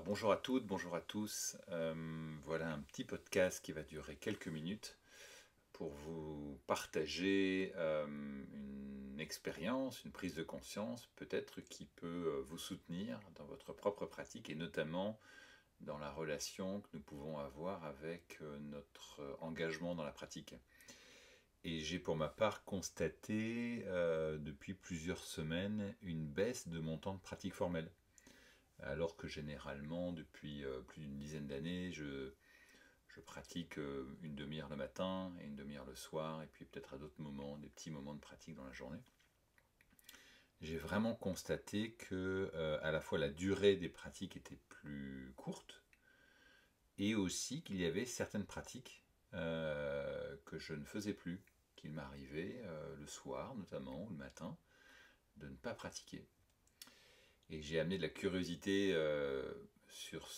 Alors bonjour à toutes, bonjour à tous. Voilà un petit podcast qui va durer quelques minutes pour vous partager une expérience, une prise de conscience peut-être qui peut vous soutenir dans votre propre pratique et notamment dans la relation que nous pouvons avoir avec notre engagement dans la pratique. Et j'ai pour ma part constaté depuis plusieurs semaines une baisse de mon temps de pratique formelle. Alors que généralement, depuis plus d'une dizaine d'années, je pratique une demi-heure le matin et une demi-heure le soir, et puis peut-être à d'autres moments, des petits moments de pratique dans la journée. J'ai vraiment constaté que à la fois la durée des pratiques était plus courte, et aussi qu'il y avait certaines pratiques que je ne faisais plus, qu'il m'arrivait le soir notamment, ou le matin, de ne pas pratiquer. Et j'ai amené de la curiosité sur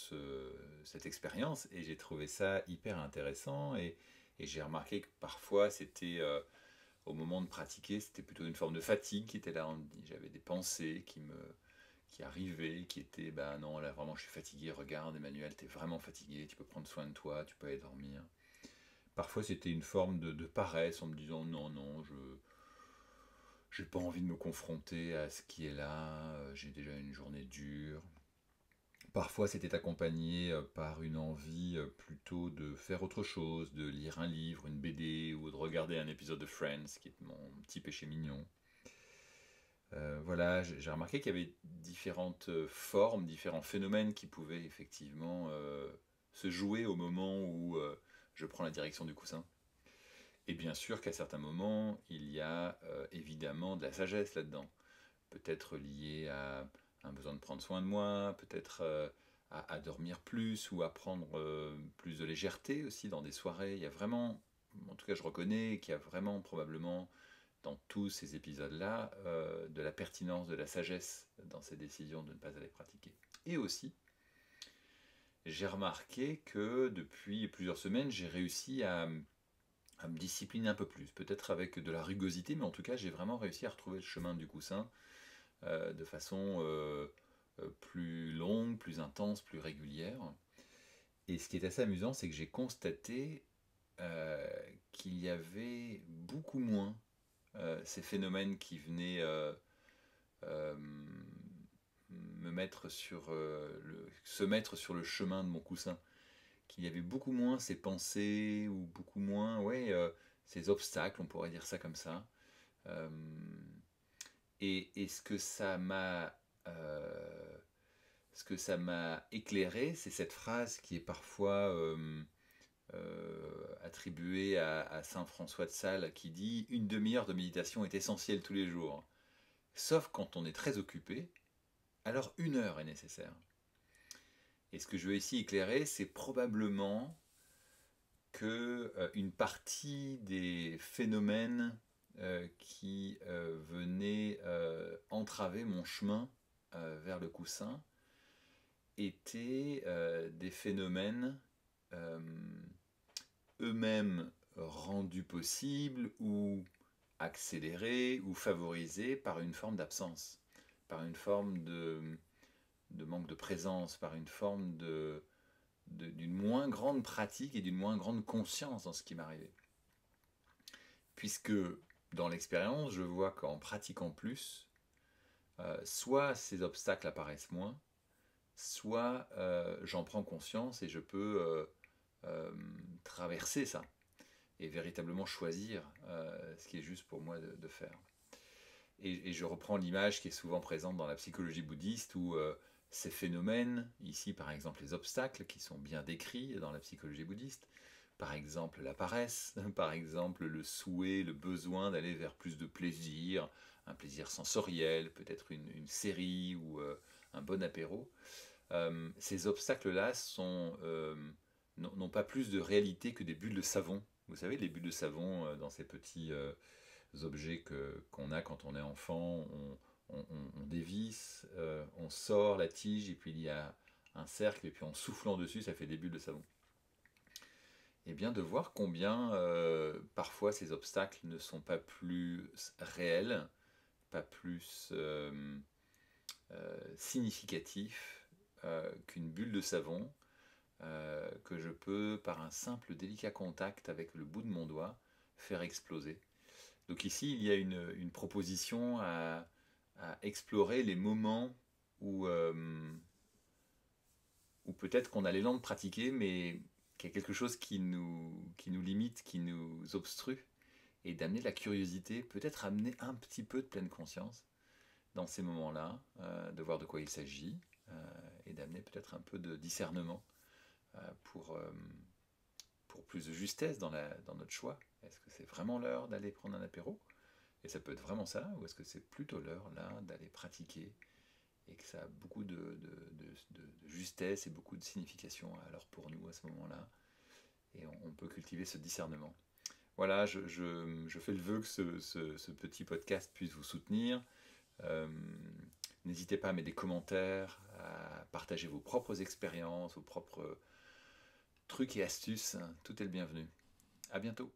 cette expérience et j'ai trouvé ça hyper intéressant et j'ai remarqué que parfois c'était au moment de pratiquer, c'était plutôt une forme de fatigue qui était là. J'avais des pensées qui arrivaient, qui étaient bah non, là vraiment je suis fatigué, regarde Emmanuel, t'es vraiment fatigué, tu peux prendre soin de toi, tu peux aller dormir. Parfois c'était une forme de paresse en me disant non, non, je j'ai pas envie de me confronter à ce qui est là, j'ai déjà une journée dure. Parfois, c'était accompagné par une envie plutôt de faire autre chose, de lire un livre, une BD ou de regarder un épisode de Friends, qui est mon petit péché mignon. Voilà, j'ai remarqué qu'il y avait différentes formes, différents phénomènes qui pouvaient effectivement se jouer au moment où je prends la direction du coussin. Et bien sûr qu'à certains moments, il y a évidemment de la sagesse là-dedans. Peut-être lié à un besoin de prendre soin de moi, peut-être à dormir plus ou à prendre plus de légèreté aussi dans des soirées. Il y a vraiment, en tout cas je reconnais qu'il y a vraiment probablement dans tous ces épisodes-là de la pertinence, de la sagesse dans ces décisions de ne pas aller pratiquer. Et aussi, j'ai remarqué que depuis plusieurs semaines, j'ai réussi à me discipliner un peu plus, peut-être avec de la rugosité, mais en tout cas j'ai vraiment réussi à retrouver le chemin du coussin de façon plus longue, plus intense, plus régulière. Et ce qui est assez amusant, c'est que j'ai constaté euh, qu'il y avait beaucoup moins ces phénomènes qui venaient euh, se mettre sur le chemin de mon coussin. Qu'il y avait beaucoup moins ces pensées ou beaucoup moins, ouais, ces obstacles, on pourrait dire ça comme ça. Euh, et ce que ça m'a éclairé, c'est cette phrase qui est parfois attribuée à Saint François de Sales qui dit une demi-heure de méditation est essentielle tous les jours. Sauf quand on est très occupé, alors une heure est nécessaire. Et ce que je veux ici éclairer, c'est probablement que une partie des phénomènes qui venaient entraver mon chemin vers le coussin étaient des phénomènes euh, eux-mêmes rendus possibles ou accélérés ou favorisés par une forme d'absence, par une forme de manque de présence, par une forme d'une moins grande pratique et d'une moins grande conscience dans ce qui m'arrivait. Puisque dans l'expérience, je vois qu'en pratiquant plus, soit ces obstacles apparaissent moins, soit j'en prends conscience et je peux traverser ça et véritablement choisir ce qui est juste pour moi de faire. Et je reprends l'image qui est souvent présente dans la psychologie bouddhiste où ces phénomènes, ici par exemple les obstacles qui sont bien décrits dans la psychologie bouddhiste, par exemple la paresse, par exemple le souhait, le besoin d'aller vers plus de plaisir, un plaisir sensoriel, peut-être une série ou un bon apéro, ces obstacles-là n'ont pas plus de réalité que des bulles de savon. Vous savez, les bulles de savon dans ces petits objets qu'on a quand on est enfant, on dévisse, on sort la tige et puis il y a un cercle et puis en soufflant dessus, ça fait des bulles de savon. Et bien de voir combien parfois ces obstacles ne sont pas plus réels, pas plus significatifs qu'une bulle de savon que je peux, par un simple délicat contact avec le bout de mon doigt, faire exploser. Donc ici, il y a une proposition à explorer les moments où, où peut-être qu'on a l'élan de pratiquer, mais qu'il y a quelque chose qui nous limite, qui nous obstrue, et d'amener de la curiosité, peut-être amener un petit peu de pleine conscience dans ces moments-là, de voir de quoi il s'agit, et d'amener peut-être un peu de discernement pour, pour plus de justesse dans notre choix. Est-ce que c'est vraiment l'heure d'aller prendre un apéro? Et ça peut être vraiment ça, ou est-ce que c'est plutôt l'heure là d'aller pratiquer et que ça a beaucoup de justesse et beaucoup de signification alors pour nous à ce moment-là. Et on peut cultiver ce discernement. Voilà, je fais le vœu que ce petit podcast puisse vous soutenir. Euh, N'hésitez pas à mettre des commentaires, à partager vos propres expériences, vos propres trucs et astuces. Tout est le bienvenu. À bientôt.